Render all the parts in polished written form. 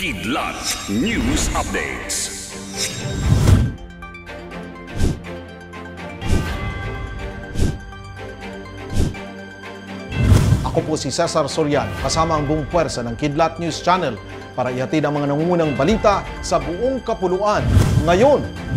Kidlat News Updates. Ako po si Cesar Soriano, kasama ang buong puwersa ng Kidlat News Channel para ihatid ang mga nangungunang balita sa buong kapuluan. Ngayon,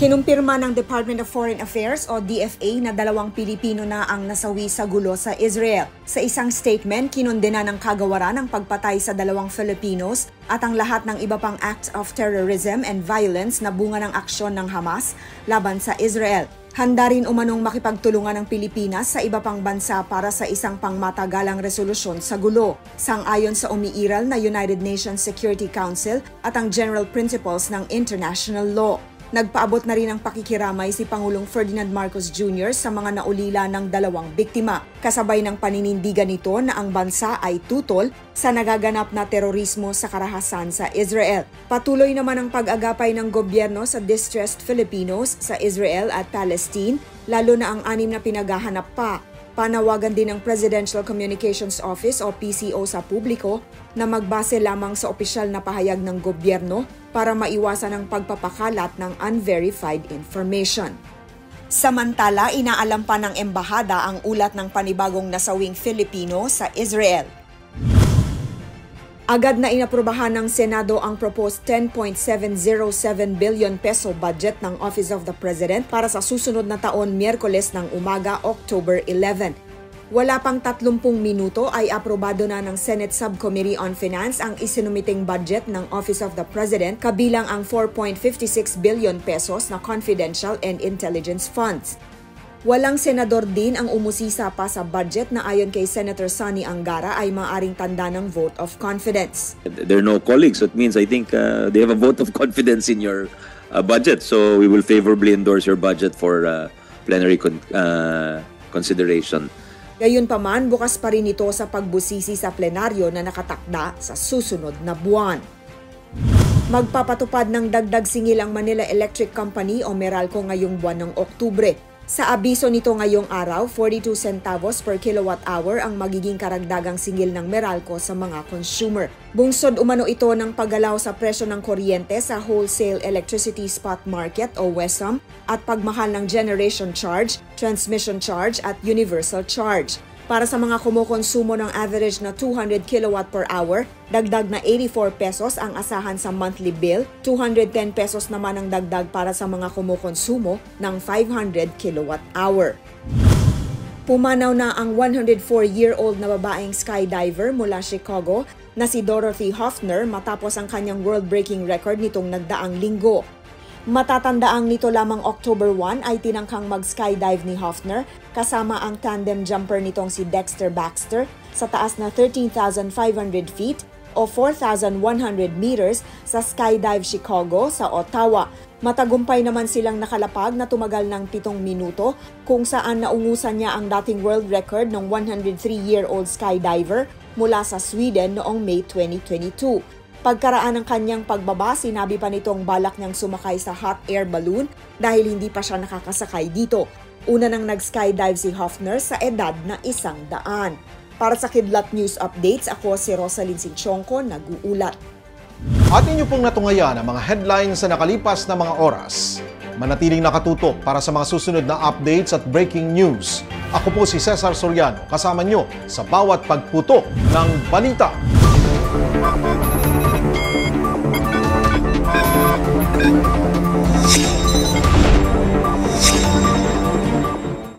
kinumpirma ng Department of Foreign Affairs o DFA na 2 Pilipino na ang nasawi sa gulo sa Israel. Sa isang statement, kinondena ng kagawaran ang pagpatay sa 2 Filipinos at ang lahat ng iba pang acts of terrorism and violence na bunga ng aksyon ng Hamas laban sa Israel. Handa rin umanong makipagtulungan ng Pilipinas sa iba pang bansa para sa isang pangmatagalang resolusyon sa gulo, sang-ayon sa umiiral na United Nations Security Council at ang General Principles ng International Law. Nagpaabot na rin ang pakikiramay si Pangulong Ferdinand Marcos Jr. sa mga naulila ng 2 biktima, kasabay ng paninindigan nito na ang bansa ay tutol sa nagaganap na terorismo sa karahasan sa Israel. Patuloy naman ang pag-agapay ng gobyerno sa distressed Filipinos sa Israel at Palestine, lalo na ang 6 na pinaghahanap pa. Panawagan din ng Presidential Communications Office o PCO sa publiko na magbase lamang sa opisyal na pahayag ng gobyerno para maiwasan ang pagpapakalat ng unverified information. Samantala, inaalam pa ng embahada ang ulat ng panibagong nasawing Filipino sa Israel. Agad na inaprubahan ng Senado ang proposed 10.707 billion peso budget ng Office of the President para sa susunod na taon, Miyerkules ng umaga, October 11. Wala pang 30 minuto ay aprobado na ng Senate Subcommittee on Finance ang isinumiting budget ng Office of the President, kabilang ang 4.56 billion pesos na confidential and intelligence funds. Walang senador din ang umusisa pa sa budget na ayon kay Senator Sonny Angara ay maaring tanda ng vote of confidence. There are no colleagues. That means I think they have a vote of confidence in your budget. So we will favorably endorse your budget for plenary consideration. Gayunpaman, bukas pa rin ito sa pagbusisi sa plenaryo na nakatakda sa susunod na buwan. Magpapatupad ng dagdag singil ang Manila Electric Company o Meralco ngayong buwan ng Oktubre. Sa abiso nito ngayong araw, 42 centavos per kilowatt-hour ang magiging karagdagang singil ng Meralco sa mga consumer. Bungsod umano ito ng paggalaw sa presyo ng kuryente sa Wholesale Electricity Spot Market o WESM at pagmahal ng generation charge, transmission charge at universal charge. Para sa mga kumukonsumo ng average na 200 kilowatt per hour, dagdag na 84 pesos ang asahan sa monthly bill, 210 pesos naman ang dagdag para sa mga kumukonsumo ng 500 kilowatt hour. Pumanaw na ang 104-year-old na babaeng skydiver mula Chicago na si Dorothy Hoffner matapos ang kanyang world-breaking record nitong nagdaang linggo. Matatandaang nito lamang October 1 ay tinangkang mag-skydive ni Hoffner kasama ang tandem jumper nitong si Dexter Baxter sa taas na 13,500 feet o 4,100 meters sa Skydive Chicago sa Ottawa. Matagumpay naman silang nakalapag na tumagal ng 7 minuto kung saan naungusan niya ang dating world record ng 103-year-old skydiver mula sa Sweden noong May 2022. Pagkaraan ng kanyang pagbaba, sinabi pa nitong balak niyang sumakay sa hot air balloon dahil hindi pa siya nakakasakay dito. Una nang nag-skydive si Hoffner sa edad na 100. Para sa Kidlat News Updates, ako si Rosalyn Sinchonko, nag-uulat. At inyo pong natungayan ang mga headlines sa nakalipas na mga oras. Manatiling nakatutok para sa mga susunod na updates at breaking news. Ako po si Cesar Soriano, kasama nyo sa bawat pagputok ng balita.